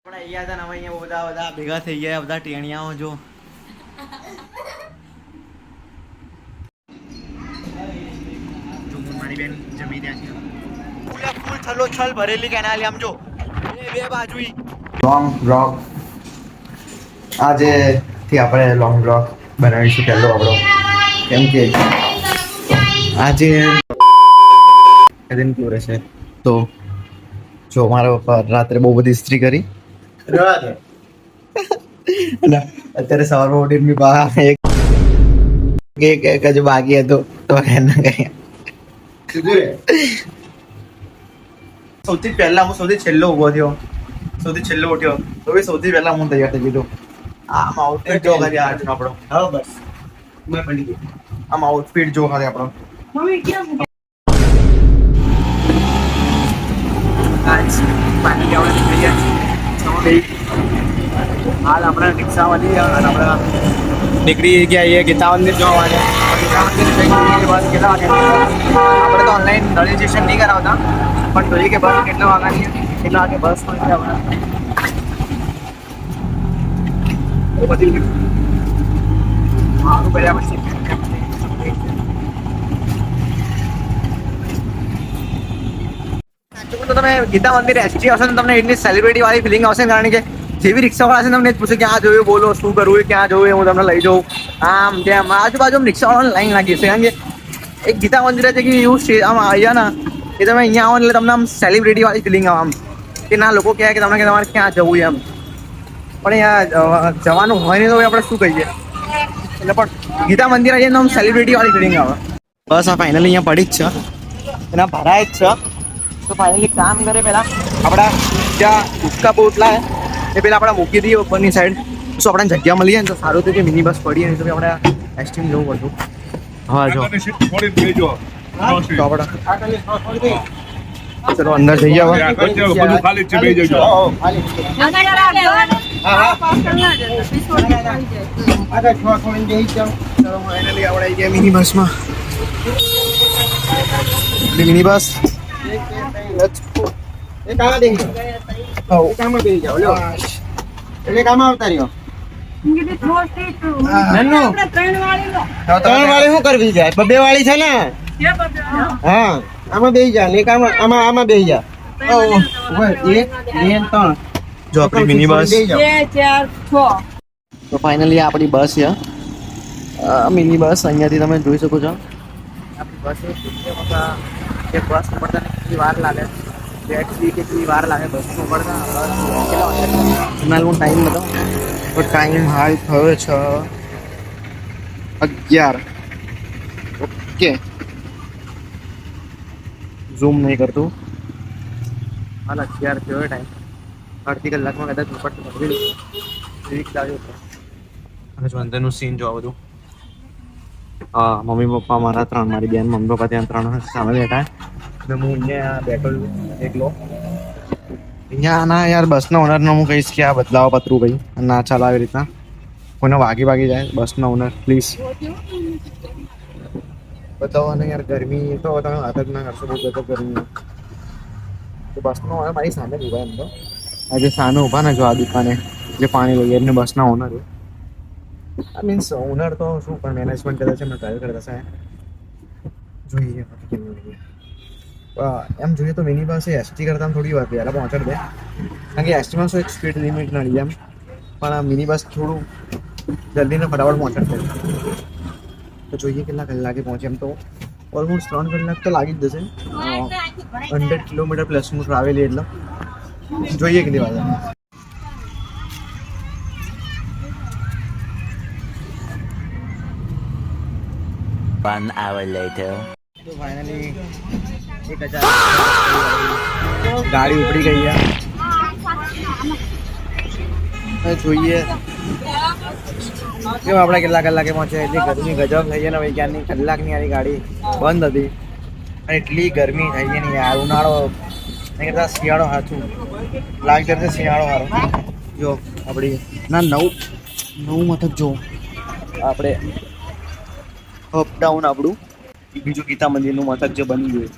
આપણે અહીંયા હતા ને હવે અહીંયા બધા બધા ભેગા થઈ ગયા બધા ટેણિયાઓ જો મારી બેન જમી રહ્યા છે ફૂલ છલો છલ ભરેલી કેનાલી આમ જો બે બાજુ લોંગ બ્લોગ આજે થી આપણે લોંગ બ્લોગ બનાવીશું પહેલો આપણો કેમ કે આજે દિન કેવું રહેશે તો જો મારા પપ્પા રાત્રે બહુ બધી ઇસ્ત્રી કરી અને અત્યારે સવારમાં ઉઠીને બી બહાર એક હજુ બાકી હતો તો એના કઈ સૌથી પહેલા હું સૌથી છેલ્લો ઉભો થયો સૌથી છેલ્લો ઉઠ્યો તો બી સૌથી પહેલા હું તૈયાર થઈ ગયો આમ આઉટફિટ જો ખાલી આજનો આપણો હા બસ આમ આઉટફિટ જો ખાલી આપણો હાલ આપણે રિક્ષામાંથી અને આપણે નીકળી ગયા ગીતા મંદિર જોવા માટે ગીતા મંદિર બસ કેટલા વાગે આપણે તો ઓનલાઈન રજીસ્ટ્રેશન નહીં કરાવતા પણ જોઈએ કે બસ કેટલા વાગ્યાની કેટલા વાગે બસ મળશે આપણે બધી સારું કર્યા પછી તો તમે ગીતા મંદિર એસટી આવશે તો તમને એટલી સેલિબ્રિટી વાળી ફિલિંગ આવશે કારણ કે જેવી રિક્ષાવાળા છે તમને જ પૂછે ક્યાં જોયું બોલો શું કરવું ક્યાં જોવું હું તમને લઈ જાઉં આમ તેમ આજુબાજુ રિક્ષાવાળાને લાઈન લાગી છે કારણ કે એક ગીતા મંદિર છે કે એવું આમ આવ્યા ને એ તમે અહીંયા આવો એટલે તમને આમ સેલિબ્રિટી વાળી ફિલિંગ આવે આમ કે ના લોકો કહે કે તમને કે તમારે ક્યાં જવું એમ પણ અહીંયા જવાનું હોય નહીં તો આપણે શું કહીએ એટલે પણ ગીતા મંદિર આવીએ ને આમ સેલિબ્રિટી વાળી ફિલિંગ આવે બસ આ ફાઇનલી અહીંયા પડી જ છે એના ભરાય જ છે તો ફાઇનલી કામ કરે પહેલાં આપણા જ્યાં ઉચકા બોટલા એ પહેલાં આપણે મૂકી દઈએ ઉપરની સાઈડ શું આપણે જગ્યા મળી જાય ને તો સારું હતું કે મિની બસ પડીએ નહીં તો આપણે એસટીમાં જવું પડતું હા જો તો આપણે ચલો અંદર જઈએ હવે મિની બસમાં મિની બસ ત્રણ વાળી શું કરવી જાય બે વાળી છે ને હા આમાં બેસી જા ને આમાં બેસી જા જો આપણી મિની બસ તો ફાઇનલી આપણી બસ છે મિની બસ અહીંયાથી તમે જોઈ શકો છો આપણી બસ છે બસ પડતા કેટલી વાર લાગે કેટલી વાર લાગે બસ પડતા ટાઈમ બતાવો તો ટાઈમ હાલ થયો છે 11 ઓકે ઝૂમ નહીં કરતું હાલ 11 થયો ટાઈમ અડધી કલાકમાં કદાચ અને જો અંદરનું સીન જોવા બધું હા મમ્મી પપ્પા મારા 3 મારી બેન મમ્મી પપ્પા ત્યાં 3 સામે બેઠા અને હું અહીંયા બેઠો એકલો અહીંયા ના યાર બસના ઓનરને હું કહીશ કે આ બદલાવો પતરું ભાઈ ના ચાલે આવી રીતના કોઈને વાગી જાય બસના ઓનર પ્લીઝ બતાવો ને યાર ગરમી તો તમે વાત જ ના કરશો બહુ ગજબ ગરમી તો બસનો ઓનર મારી સામે જ ઊભા એમ તો આજે સામે ઊભા ને જો આ દુકાને જે પાણી લઈએ એમને બસના ઓનર આ મીન્સ ઓનર તો શું પણ મેનેજમેન્ટ કરે છે એમને ટ્રાય કરતા છે જોઈએ એમ જોઈએ તો મિની બસ એસટી કરતાં થોડી વાર પહેલાં પહોંચાડી દે કારણ કે એસટીમાં શું એક સ્પીડ લિમિટ નડી એમ પણ આ મિની બસ થોડું જલ્દીને ફટાફટ પહોંચાડશે તો જોઈએ કેટલા કલાકે પહોંચે એમ તો ઓલમોસ્ટ 3 કલાક તો લાગી જ જશે 100 કિલોમીટર પ્લસનું ટ્રાવેલ એટલે જોઈએ કેટલી વાર 1 hour later. તો ફાઇનલી 1000 ગાડી ઉપડી ગઈ છે જોઈએ કેમ આપણે કેટલા કલાકે પહોંચે એટલી ગરમી ગજબ થઈ છે ને ભાઈ ક્યારની કલાકની આરી ગાડી બંધ હતી અને એટલી ગરમી થઈ ગઈ ને યાર ઉનાળો નહીં કરતા શિયાળો સાચું લાગી જશે શિયાળો સારો જો આપણી ના નવું મથક જો આપણે અપડાઉન આપણું બીજું ગીતા મંદિરનું મથક જે બની ગયું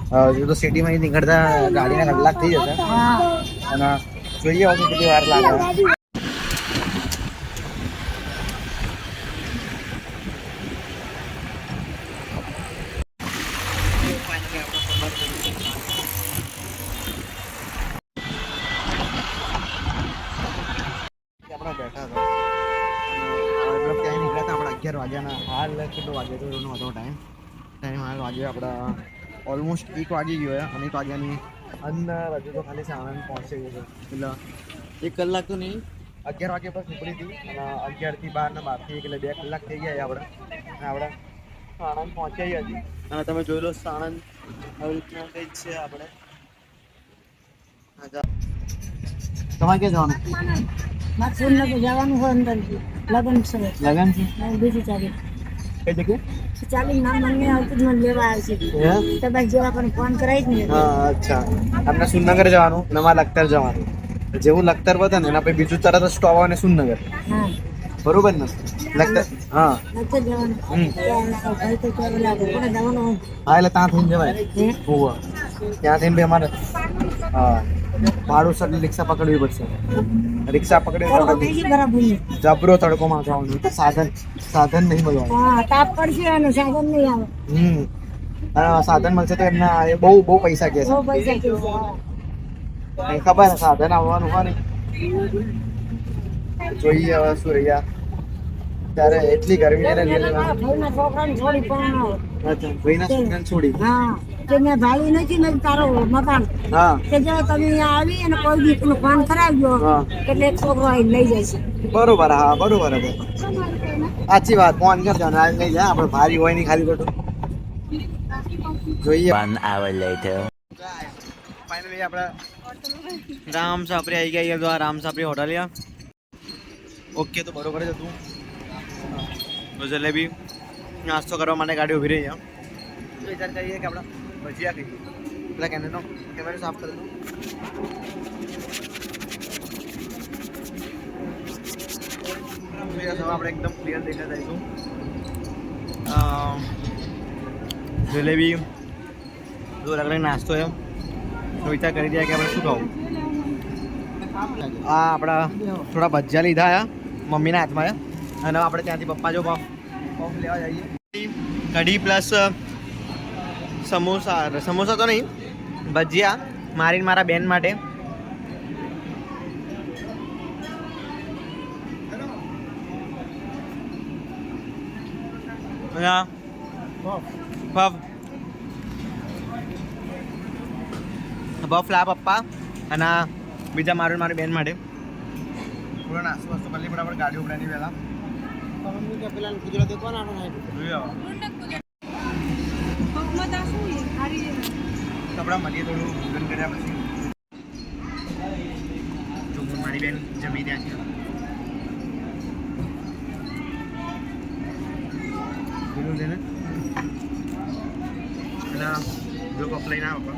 હજુ તો સિટીમાં નીકળતા ગાડીના કલાક થઈ જશે હા અને જોઈએ હવે કેટલી વાર લાગે. આપણે બેઠા હતા મતલબ ક્યાંય નીકળ્યા હતા આપણે 11 વાગ્યાના. હાલ કેટલો વાગ્યો હતો એનો હતો ટાઈમ હાલ વાગ્યો આપણા ઓલમોસ્ટ 1 વાગી ગયો અને 1 વાગ્યાની અંદર હજુ તો ખાલી સાણંદ પહોંચી ગયો એટલે 1 કલાક તો નહીં. 11 વાગ્યા પર નીકળી હતી અને 11 થી 12 ને 12 થી 1 એટલે 2 કલાક થઈ ગયા આપણે અને આપણે સાણંદ પહોંચ્યા હતી અને તમે જોઈ લો સાણંદ આવી રીતના કંઈક છે આપણે. તમારે ક્યાં જવાનું? મારે સુરનગર જવાનું હોય અંદર લગ્ન છે લગન છે બીજી તારીખ કઈ જગ્યાએ? ચાલી નામ મને આવતું જ મને લેવા આવે છે હે? તમે જેવા પણ ફોન કરાવી જ ને હા અચ્છા આપણે સુરનગર જવાનું અને અમારે લખતર જવાનું. જેવું લખતર પતે ને એના પછી બીજું તરત જ સ્ટોપ આવે ને સુરનગર. હા બરોબર ને લખતર? હા નતો જવાનું હમ. ભાઈ તો ચાલો લાગે કોને જવાનું હા એટલે ત્યાં થઈને જવાય. હે હોવા ત્યાં થઈને બી અમારે હા ભાડું સર રિક્ષા પકડવી પડશે. રિક્ષા પકડી તડકો થઈ ગયો બરાબર નહીં. જબરો તડકોમાં જવાનું સાધન નહીં મળવાનું. હા તાપ પડશે અને સાધન નહીં આવે અને સાધન મળશે તો એમના એ બહુ બહુ પૈસા કહે છે. બહુ પૈસા કે છે નહીં ખબર ને સાધન આવવાનું હોય ને જોઈએ હવે શું રહ્યા ત્યારે એટલી ગરમી એને લીધે મારા ભાઈના છોકરાને છોડી પણ આવે. અચ્છા ભાઈના છોકરાને છોડી હા કે મેં ભાઈ નથી ને તારો મકાન હા કે જો તમે અહીંયા આવી અને કોઈ દીકરો ફોન કરાવજો હા. એટલે એક છોકરો આવીને લઈ જાય છે બરોબર હા બરોબર હવે સાચી વાત ફોન કરજો ને આ લઈ જાય આપણે ભારી હોય નહીં ખાલી ખોટું જોઈએ. 1 hour later. ફાઇનલી આપણે રામ સાપરી આવી ગયા તો આ રામ સાપરી હોટલ ઓકે તો બરોબર જ હતું. તો જલેબી નાસ્તો કરવા માટે ગાડી ઊભી રહી છે. તો વિચાર કરીએ કે આપણે ભજીયા ખાઈએ. પેલા કેમેરો સાફ કરી દઉં. આપણે એકદમ ક્લિયર દેખાતા જઈશું. જલેબી જો અલગ અલગ નાસ્તો છે તો વિચાર કરી રહ્યા કે આપણે શું ખાવું. આ આપણા થોડા ભજીયા લીધા છે મમ્મીના હાથમાં અને આપણે ત્યાંથી પપ્પા જો પફ લેવા જઈએ. કઢી પ્લસ સમોસા તો નહીં ભજીયા મારીને મારા બેન માટે. બફ લા પપ્પા અને બીજા મારી બેન માટે પૂરો નાસ્તો વાસ્તો કરી બરાબર ગાડી ઉપડાની પહેલા પેલા ગુજરાતી કોણ આનો કપડા મળીએ થોડું ભોજન કર્યા પછી મારી બેન જમી ત્યાં છે. પેલું છે ને પેલા જો કપ લઈને આવો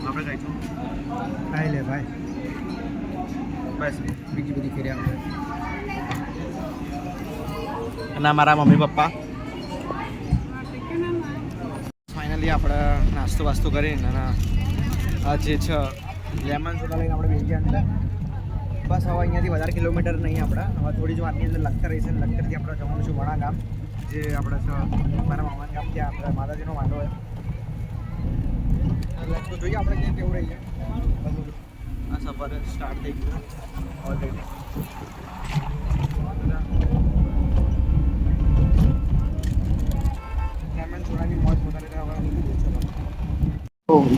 આપણે ખાઈશું. ખાઈ લે ભાઈ બસ બીજી બધી કર્યા અને મારા મમ્મી પપ્પા. ફાઇનલી આપણે નાસ્તો વાસ્તો કરીને અને આ જે છે લેમન સોડા લઈને આપણે બેસી ગયા અંદર. બસ હવે અહીંયાથી વધારે કિલોમીટર નહીં આપણે હવે થોડી જ વારની અંદર લખતર રહીશે. લખતરથી આપણે જવાનું છું વણા ગામ જે આપણે છે મારા મામાના ગામ ત્યાં આપણે માતાજીનો માંડો હોય. તો જોઈએ આપણે ક્યાં કેવું રહીએ. આ સફર સ્ટાર્ટ થઈ ગયું ઓલરેડી.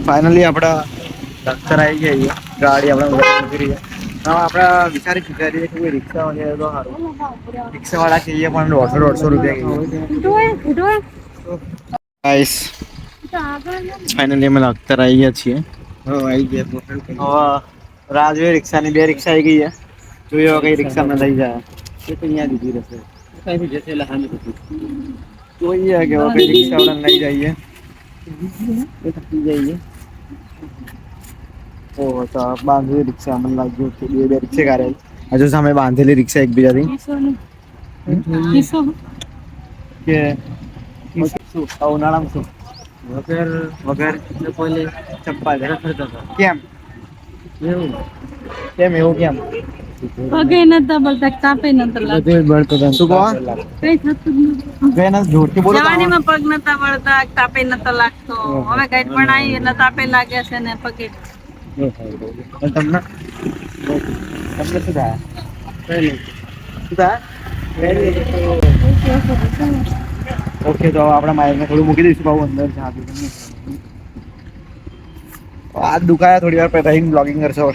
ફાઇનલી આપણા લખતર આવી ગયા ગાડી આપણે ઉભી રહી. હવે આપણે વિચારી કરીએ કે કોઈ રિક્ષા વગેરે તો સારું. રિક્ષાવાળા કહીએ પણ 150 રૂપિયા કહીએ. ગાઈસ ફાઇનલી અમે લખતર આવી ગયા છીએ. આવી ગયા રાહ જોઈએ રિક્ષાની. 2 રિક્ષા આવી ગઈ છે. જોઈએ કઈ રિક્ષા અમને લઈ જાય. એ તો અહીંયા દીધી રહેશે જોઈએ કે કઈ રિક્ષા વાળાને લઈ જઈએ. જઈએ ઓહો તો બાંધેલી રિક્ષા મને લાગ્યું કે 2 રિક્ષા કાઢે. હજુ સામે બાંધેલી રિક્ષા એકબીજાથી કે શું ઉનાળામાં શું વગર પોલે ચપ્પા ઘરે ફરતો હતો કેમ એવું કેમ એવું કેમ પગે નતા બોલતા કાપે નતા લાગતા બધું બળતો હતો શું કહો કઈ થતું જ નતું. બેન જોરથી બોલો તો જવાનીમાં પગ નતા વળતા તાપે નતા લાગતો હવે કઈ પણ આવી એટલે તાપે લાગે છે ને પગે તમને તમને શું થાય શું થાય ઓકે તો આપણા માઇકને થોડું મૂકી દઈશું બાબુ અંદર ચા પીને આ દુકાયા થોડી વાર પછી બ્લોગિંગ કરશો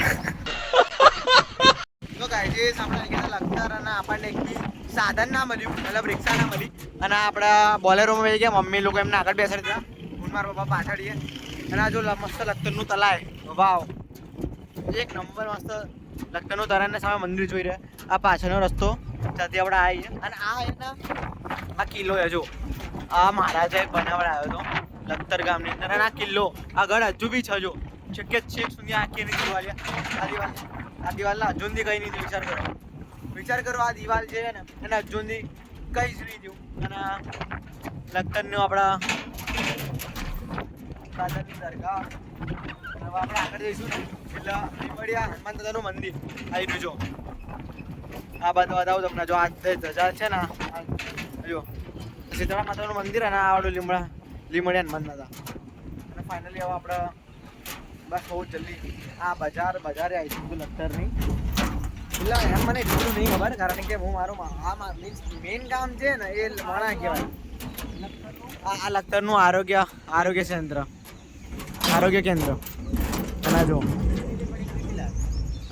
તો ગાઈઝ આપણે અહીંયા લખતર અને આપણને એક બી સાધન ના મળ્યું મતલબ રિક્ષા ના મળી અને આપણા બોલેરોમાં વહી ગયા મમ્મી લોકો એમને આગળ બેસાડી દીધા હું મારા પપ્પા પાછળીએ અને આ જો મસ્ત લખતરનું તલાય વાવ એક નંબર મસ્ત લખતરનું તળાવની સામે મંદિર જોઈ રહ્યા આ પાછળનો રસ્તો ત્યાંથી આપણે આવીએ અને આ એના આ કિલ્લો છે જો આ મહારાજાએ બનાવડાવ્યો હતો લખતર ગામની અંદર અને આ કિલ્લો આગળ હજુ બી છે જો છેક સુધી આખી એની દિવાલ આ દિવાલના હજુ સુધી કઈ નહીં થયું વિચાર કરો આ દિવાલ છે ને એને હજુ સુધી કઈ જ નહીં થયું અને લખતરનું આપણા રાજાની દરગાહ હવે આપણે આગળ જઈશું ને એટલે લીમડિયા હનુમાન દાદાનું મંદિર આવી રહ્યું જો આ બધું બતાવું તમને જો આ ધજા છે ને જો સીતળા માતાનું મંદિર અને આ વાળું લીમડિયા હનુમાન દાદા અને ફાઇનલી હવે આપણે બસ બહુ જલ્દી આ બજાર આવીશું લખતરની એટલે એમ મને એટલું નહીં ખબર કારણ કે હું મારું આ મીન્સ મેઇન કામ છે ને એ મોણા કહેવાય આ લખતરનું આરોગ્ય કેન્દ્ર અને જો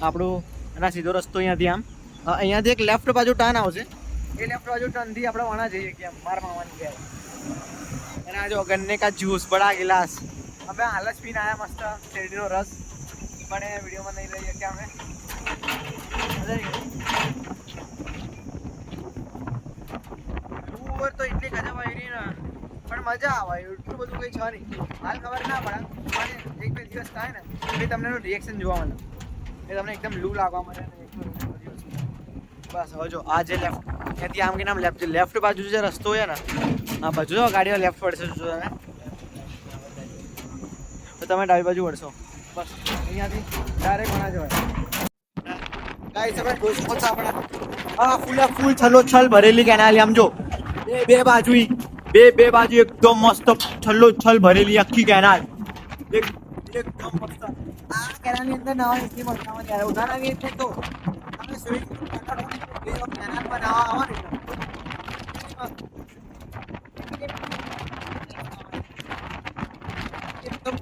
આપણું એના સીધો રસ્તો અહીંયાથી એક લેફ્ટ બાજુ ટર્ન આવશે એ લેફ્ટ બાજુ ટર્નથી આપણે વણા જઈએ કે મારા મામાની ઘેર અને આ જો ગન્ને કા જ્યુસ બડા ગિલાસ હવે હાલ જ પીને આવ્યા મસ્ત શેરડીનો રસ પણ એ વિડીયોમાં નહીં લઈએ કે અમે ઉપર તો એટલી ગજબ આવી ને પણ મજા આવે એટલું બધું કંઈ છે નહીં હાલ ખબર ના પડે પણ એક બે દિવસ થાય ને એટલે તમને એનું રિએક્શન જોવા મળે એ તમને એકદમ લૂ લાગવા મળે ને બસ હવે જો આ જે લેફ્ટ ત્યાંથી આમ કે નામ લેફ્ટ બાજુ જે રસ્તો છે ને આ બાજુ જો ગાડીઓ લેફ્ટ પડશે જો તમે તો તમે ડાબી બાજુ વળશો બસ અહીંયાથી ડાયરેક્ટ વણા જવાય ગાઈસ આપણે જોઈ શકો છો આપણે આ ફૂલ છલોછલ ભરેલી કેનાલ આમ જો બે બાજુ એકદમ મસ્ત છલોછલ ભરેલી આખી કેનાલ એકદમ મસ્ત આ કેનાલની અંદર નાવાની એટલી મજા આવે યાર ઉદાહરણ એટલે તો તમે સ્વિમિંગ પુલ કેનાલમાં નાવા આવો ને એકદમ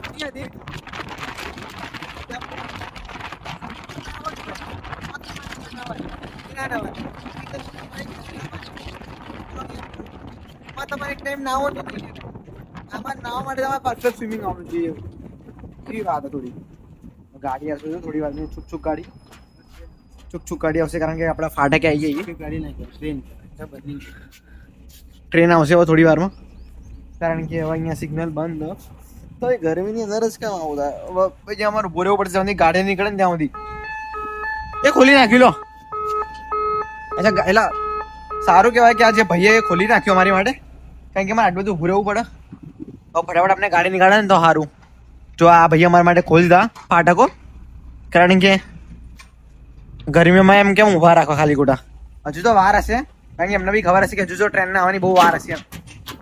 તમારે એક ટાઈમ નાવો તો આમાં નાવા માટે તમારે પરફેક્ટ સ્વિમિંગ આવવું જોઈએ એવી વાત થોડી ગાડી આવશે થોડી વાર છુક ગાડી આવશે કારણ કે આપણા ફાટકે આવી જઈએ ગાડી નાખી ટ્રેન આવશે હવે થોડી વારમાં કારણ કે હવે અહીંયા સિગ્નલ બંધ તો એ ગરમીની અંદર જ કેમ આવું થાય પછી અમારું ઉભો રહેવું પડશે ગાડી નીકળે ને ત્યાં સુધી એ ખોલી નાખી લો અચ્છા એટલે સારું કહેવાય કે આ જે ભાઈએ ખોલી નાખ્યું અમારી માટે કારણ કે મારે આટલું બધું ઊભું રહેવું પડે તો ફટાફટ આપણે ગાડી નીકાળે ને તો સારું જો આ ભાઈ અમારા માટે ખોલી દા ફાટકો કારણ કે ગરમીમાં એમ કેમ ઊભા રાખો ખાલી ખોટા હજુ તો વાર હશે કારણ કે એમને બી ખબર હશે કે હજુ જો ટ્રેનને આવવાની બહુ વાર હશે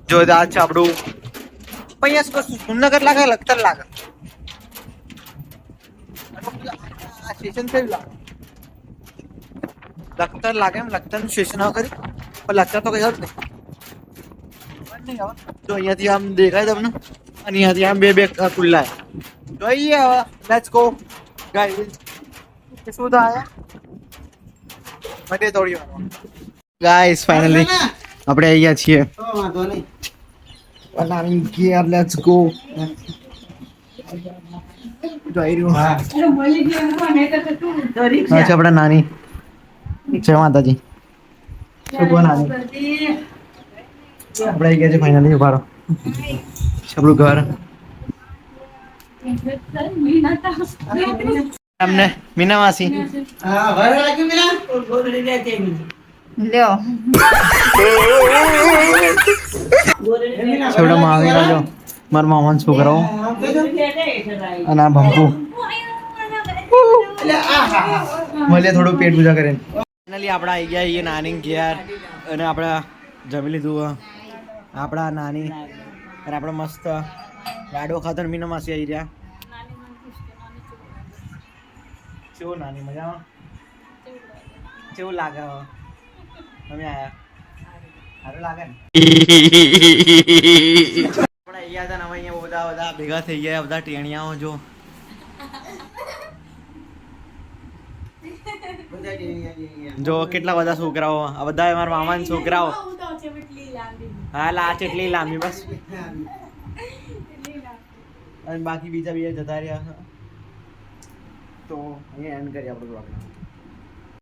જો આ છે આપણું અહીંયા સુંદરગઢ લાગે લખતર લાગે આ સ્ટેશન કયું લાગે લખતર લાગે એમ લખતરનું સ્ટેશન હવે કરી પણ લખતર તો કઈ હતું નહીં તો અહીંયાથી આમ દેખાય તમને અને અહીંયાથી આમ બે ખુલ્લા જોઈએ હવે લેટ્સ ગો ગાઈસ શું થાય મતે થોડી વાર ગાઈસ ફાઇનલી આપણે અહીંયા છીએ બનાવી ગયા લેટ્સ ગો જોઈ રહ્યું હા છે આપણા નાની જય માતાજી નાની આપણે આવી ગયા છે ફાઇનલી ઉભારો આપણું ઘર અમને મીના માસી છોડો માવી જો મારા મામાના છોકરાઓ અને આ ભંપુ મળીએ થોડું પેટ પૂજા કરીને. ફાઇનલી આપણે આવી ગયા છીએ નાની ઘેર અને આપણે જમી લીધું. આપણા નાની અને આપણે મસ્ત લાડવો ખાતર મીના માસી આવી રહ્યા. કેવું નાની મજામાં કેવું લાગે હવે તમે આયા સારું લાગે ને આપણે અહીંયા હતા ને હવે અહીંયા બધા ભેગા થઈ ગયા બધા ટેણિયાઓ જો જો કેટલા બધા છોકરાઓ આ બધા મારા મામાના છોકરાઓ હા લાચ એટલી લાંબી બસ અને બાકી બીજા જતા રહ્યા તો અહીંયા એન્ડ કરીએ આપણે બ્લોગને.